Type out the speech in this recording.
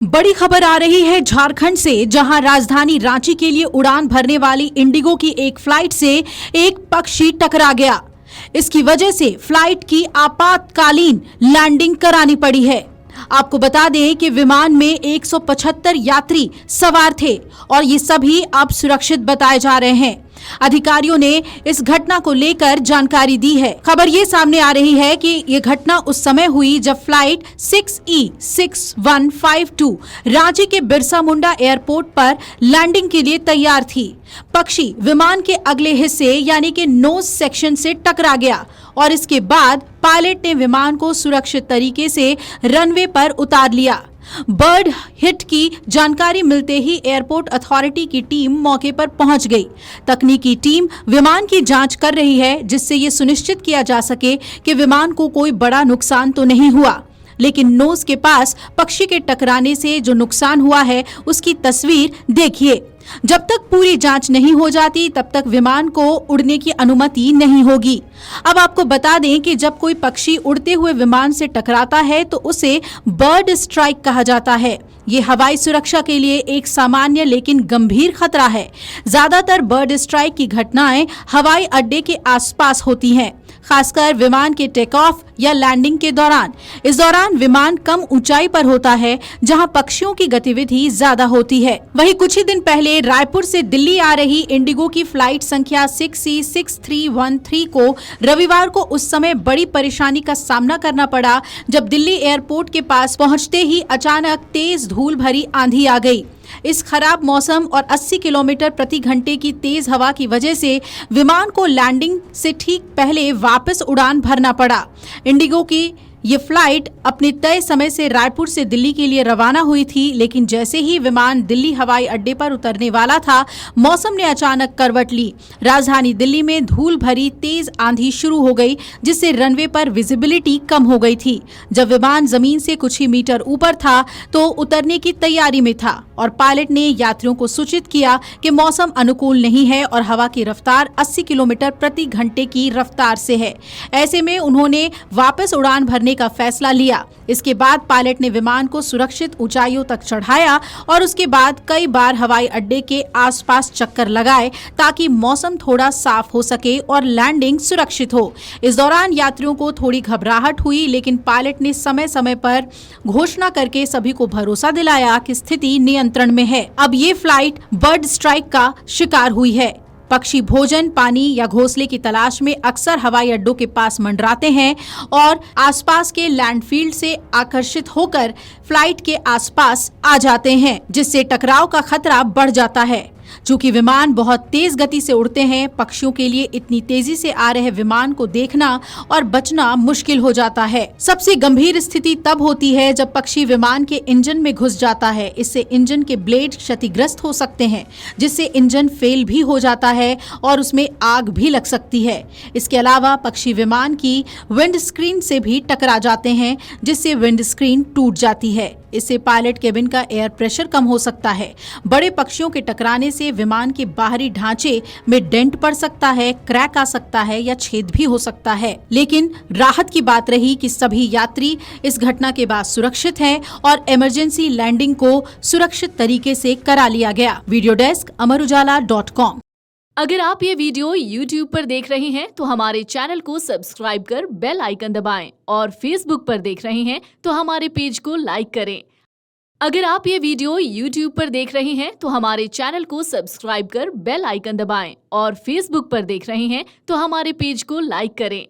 बड़ी खबर आ रही है झारखंड से, जहां राजधानी रांची के लिए उड़ान भरने वाली इंडिगो की एक फ्लाइट से एक पक्षी टकरा गया। इसकी वजह से फ्लाइट की आपातकालीन लैंडिंग करानी पड़ी है। आपको बता दें कि विमान में 175 यात्री सवार थे और ये सभी अब सुरक्षित बताए जा रहे हैं। अधिकारियों ने इस घटना को लेकर जानकारी दी है। खबर ये सामने आ रही है कि ये घटना उस समय हुई जब फ्लाइट 6E6152 रांची के बिरसा मुंडा एयरपोर्ट पर लैंडिंग के लिए तैयार थी। पक्षी विमान के अगले हिस्से यानी कि नोज सेक्शन से टकरा गया और इसके बाद पायलट ने विमान को सुरक्षित तरीके से रनवे पर उतार लिया। बर्ड हिट की जानकारी मिलते ही एयरपोर्ट अथॉरिटी की टीम मौके पर पहुंच गई। तकनीकी टीम विमान की जांच कर रही है, जिससे ये सुनिश्चित किया जा सके कि विमान को कोई बड़ा नुकसान तो नहीं हुआ। लेकिन नोज के पास पक्षी के टकराने से जो नुकसान हुआ है उसकी तस्वीर देखिए। जब तक पूरी जांच नहीं हो जाती तब तक विमान को उड़ने की अनुमति नहीं होगी। अब आपको बता दें कि जब कोई पक्षी उड़ते हुए विमान से टकराता है तो उसे बर्ड स्ट्राइक कहा जाता है। ये हवाई सुरक्षा के लिए एक सामान्य लेकिन गंभीर खतरा है। ज्यादातर बर्ड स्ट्राइक की घटनाएं हवाई अड्डे के आसपास होती हैं, खासकर विमान के टेक ऑफ या लैंडिंग के दौरान। इस दौरान विमान कम ऊंचाई पर होता है, जहां पक्षियों की गतिविधि ज्यादा होती है। वहीं कुछ ही दिन पहले रायपुर से दिल्ली आ रही इंडिगो की फ्लाइट संख्या 6E6313 को रविवार को उस समय बड़ी परेशानी का सामना करना पड़ा जब दिल्ली एयरपोर्ट के पास पहुंचते ही अचानक तेज धूल भरी आंधी आ गई। इस खराब मौसम और 80 किलोमीटर प्रति घंटे की तेज हवा की वजह से विमान को लैंडिंग से ठीक पहले वापस उड़ान भरना पड़ा। इंडिगो की ये फ्लाइट अपने तय समय से रायपुर से दिल्ली के लिए रवाना हुई थी, लेकिन जैसे ही विमान दिल्ली हवाई अड्डे पर उतरने वाला था, मौसम ने अचानक करवट ली। राजधानी दिल्ली में धूल भरी तेज आंधी शुरू हो गई, जिससे रनवे पर विजिबिलिटी कम हो गई थी। जब विमान जमीन से कुछ ही मीटर ऊपर था तो उतरने की तैयारी में था और पायलट ने यात्रियों को सूचित किया कि मौसम अनुकूल नहीं है और हवा की रफ्तार 80 किलोमीटर प्रति घंटे की रफ्तार से है। ऐसे में उन्होंने वापस उड़ान भरने का फैसला लिया। इसके बाद पायलट ने विमान को सुरक्षित ऊंचाइयों तक चढ़ाया और उसके बाद कई बार हवाई अड्डे के आसपास चक्कर लगाए ताकि मौसम थोड़ा साफ हो सके और लैंडिंग सुरक्षित हो। इस दौरान यात्रियों को थोड़ी घबराहट हुई, लेकिन पायलट ने समय समय पर घोषणा करके सभी को भरोसा दिलाया कि स्थिति नियंत्रण में है। अब ये फ्लाइट बर्ड स्ट्राइक का शिकार हुई है। पक्षी भोजन, पानी या घोंसले की तलाश में अक्सर हवाई अड्डों के पास मंडराते हैं और आसपास के लैंडफील्ड से आकर्षित होकर फ्लाइट के आसपास आ जाते हैं, जिससे टकराव का खतरा बढ़ जाता है। चूंकि विमान बहुत तेज गति से उड़ते हैं, पक्षियों के लिए इतनी तेजी से आ रहे विमान को देखना और बचना मुश्किल हो जाता है। सबसे गंभीर स्थिति तब होती है जब पक्षी विमान के इंजन में घुस जाता है। इससे इंजन के ब्लेड क्षतिग्रस्त हो सकते हैं, जिससे इंजन फेल भी हो जाता है और उसमें आग भी लग सकती है। इसके अलावा पक्षी विमान की विंड स्क्रीन से भी टकरा जाते हैं, जिससे विंड स्क्रीन टूट जाती है। इससे पायलट केबिन का एयर प्रेशर कम हो सकता है। बड़े पक्षियों के टकराने से विमान के बाहरी ढांचे में डेंट पड़ सकता है, क्रैक आ सकता है या छेद भी हो सकता है। लेकिन राहत की बात रही कि सभी यात्री इस घटना के बाद सुरक्षित हैं और इमरजेंसी लैंडिंग को सुरक्षित तरीके से करा लिया गया। Video desk amarujala.com। अगर आप ये वीडियो YouTube पर देख रहे हैं तो हमारे चैनल को सब्सक्राइब कर बेल आइकन दबाएं और Facebook पर देख रहे हैं तो हमारे पेज को लाइक करें। अगर आप ये वीडियो YouTube पर देख रहे हैं तो हमारे चैनल को सब्सक्राइब कर बेल आइकन दबाएं और Facebook पर देख रहे हैं तो हमारे पेज को लाइक करें।